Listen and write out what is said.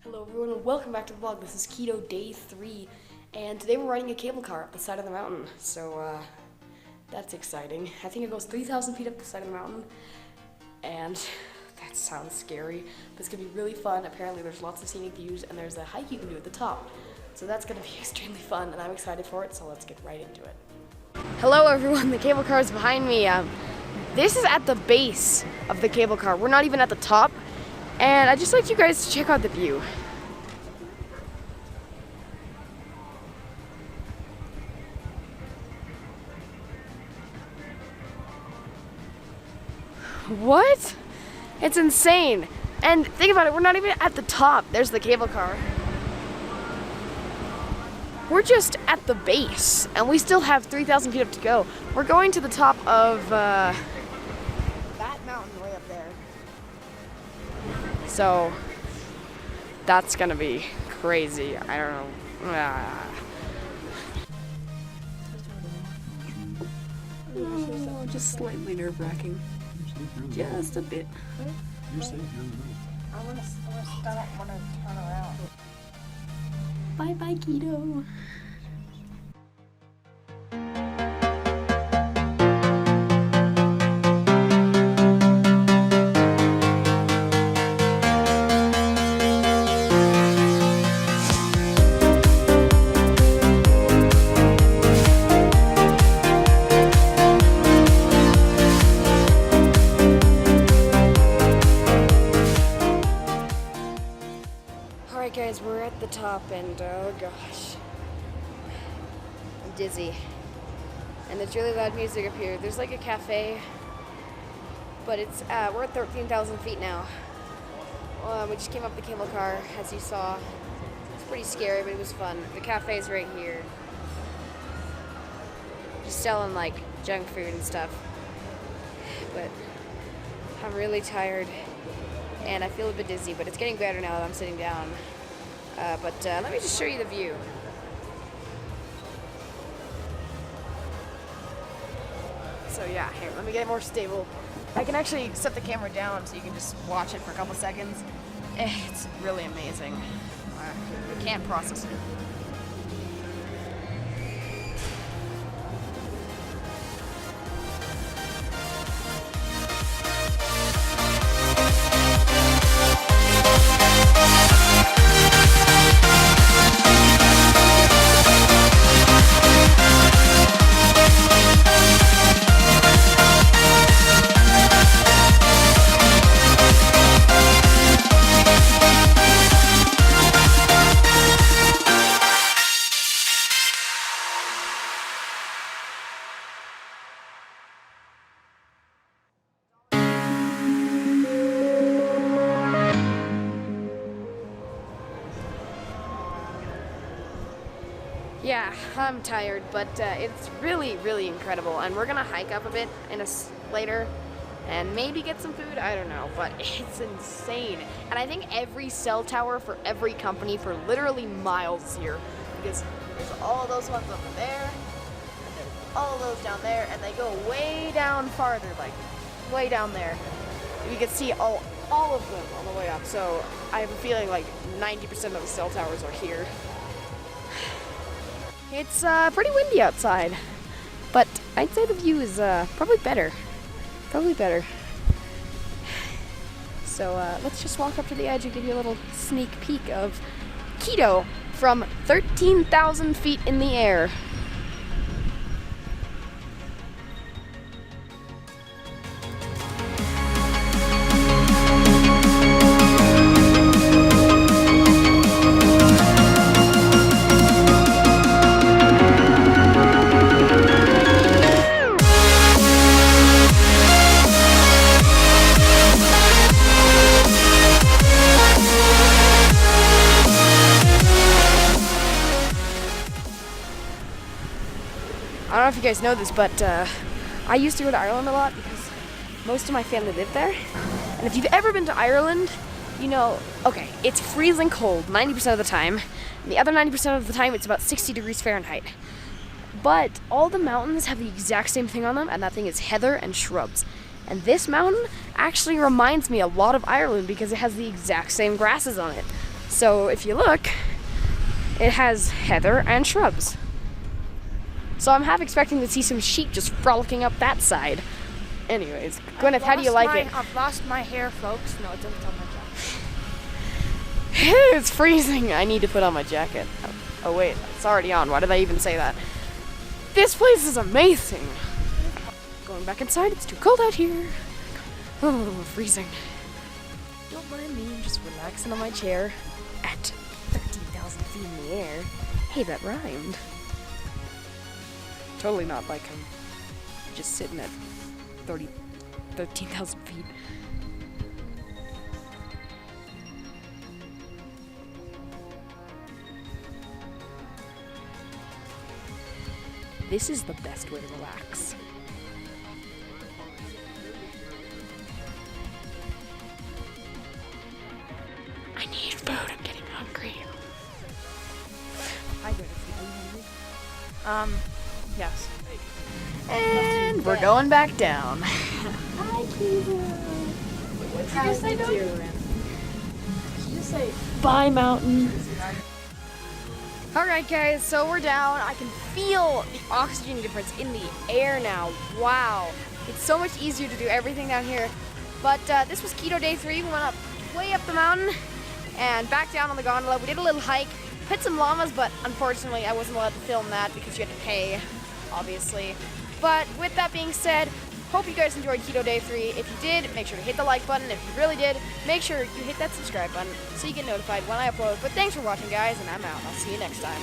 Hello everyone and welcome back to the vlog. This is Quito day 3 and today we're riding a cable car up the side of the mountain. So that's exciting. I think it goes 3,000 feet up the side of the mountain and that sounds scary, but it's gonna be really fun. Apparently there's lots of scenic views and there's a hike you can do at the top. So that's gonna be extremely fun and I'm excited for it, so let's get right into it. Hello everyone, the cable car is behind me. This is at the base of the cable car. We're not even at the top. And I'd just like you guys to check out the view. What? It's insane. And think about it, we're not even at the top. There's the cable car. We're just at the base, and we still have 3,000 feet up to go. We're going to the top of that mountain way up there. So that's gonna be crazy. I don't know. Oh, just slightly nerve-wracking. Just a bit. You're safe, you're in the middle. I want to turn around. Bye bye, Quito. Alright guys, we're at the top and oh gosh, I'm dizzy. And it's really loud music up here. There's like a cafe, but it's we're at 13,000 feet now. We just came up the cable car, as you saw. It's pretty scary, but it was fun. The cafe's right here. Just selling like junk food and stuff. But I'm really tired. And I feel a bit dizzy, but it's getting better now that I'm sitting down. Let me just show you the view. So yeah, here, let me get it more stable. I can actually set the camera down so you can just watch it for a couple seconds. It's really amazing. I can't process it. Yeah, I'm tired, but it's really, really incredible. And we're gonna hike up a bit later and maybe get some food, I don't know, but it's insane. And I think every cell tower for every company for literally miles here, because there's all those ones over there, and there's all those down there, and they go way down farther, like way down there. You can see all of them on the way up, so I have a feeling like 90% of the cell towers are here. It's pretty windy outside, but I'd say the view is probably better. So let's just walk up to the edge and give you a little sneak peek of Quito from 13,000 feet in the air. I don't know if you guys know this, but I used to go to Ireland a lot because most of my family lived there. And if you've ever been to Ireland, you know, okay, it's freezing cold 90% of the time. And the other 90% of the time, it's about 60 degrees Fahrenheit. But all the mountains have the exact same thing on them, and that thing is heather and shrubs. And this mountain actually reminds me a lot of Ireland because it has the exact same grasses on it. So if you look, it has heather and shrubs. So I'm half expecting to see some sheep just frolicking up that side. Anyways, Gwyneth, how do you like it? I've lost my hair, folks. No, it doesn't on my jacket. It's freezing. I need to put on my jacket. Oh wait, it's already on. Why did I even say that? This place is amazing. Going back inside, it's too cold out here. Oh, freezing. Don't mind me, I'm just relaxing on my chair at 13,000 feet in the air. Hey, that rhymed. Totally not like I'm just sitting at 13,000 feet. This is the best way to relax. I need food, I'm getting hungry. Hi, Gwyneth. You hungry? Yes. And we're going back down. Hi, Quito. What did you say, no? Did you say bye, mountain? Alright guys, so we're down. I can feel the oxygen difference in the air now. Wow. It's so much easier to do everything down here. But this was Quito Day 3. We went up way up the mountain and back down on the gondola. We did a little hike, hit some llamas, but unfortunately I wasn't allowed to film that because you had to pay, obviously. But with that being said, hope you guys enjoyed Quito Day 3. If you did, make sure to hit the like button. If you really did, make sure you hit that subscribe button so you get notified when I upload. But thanks for watching, guys, and I'm out. I'll see you next time.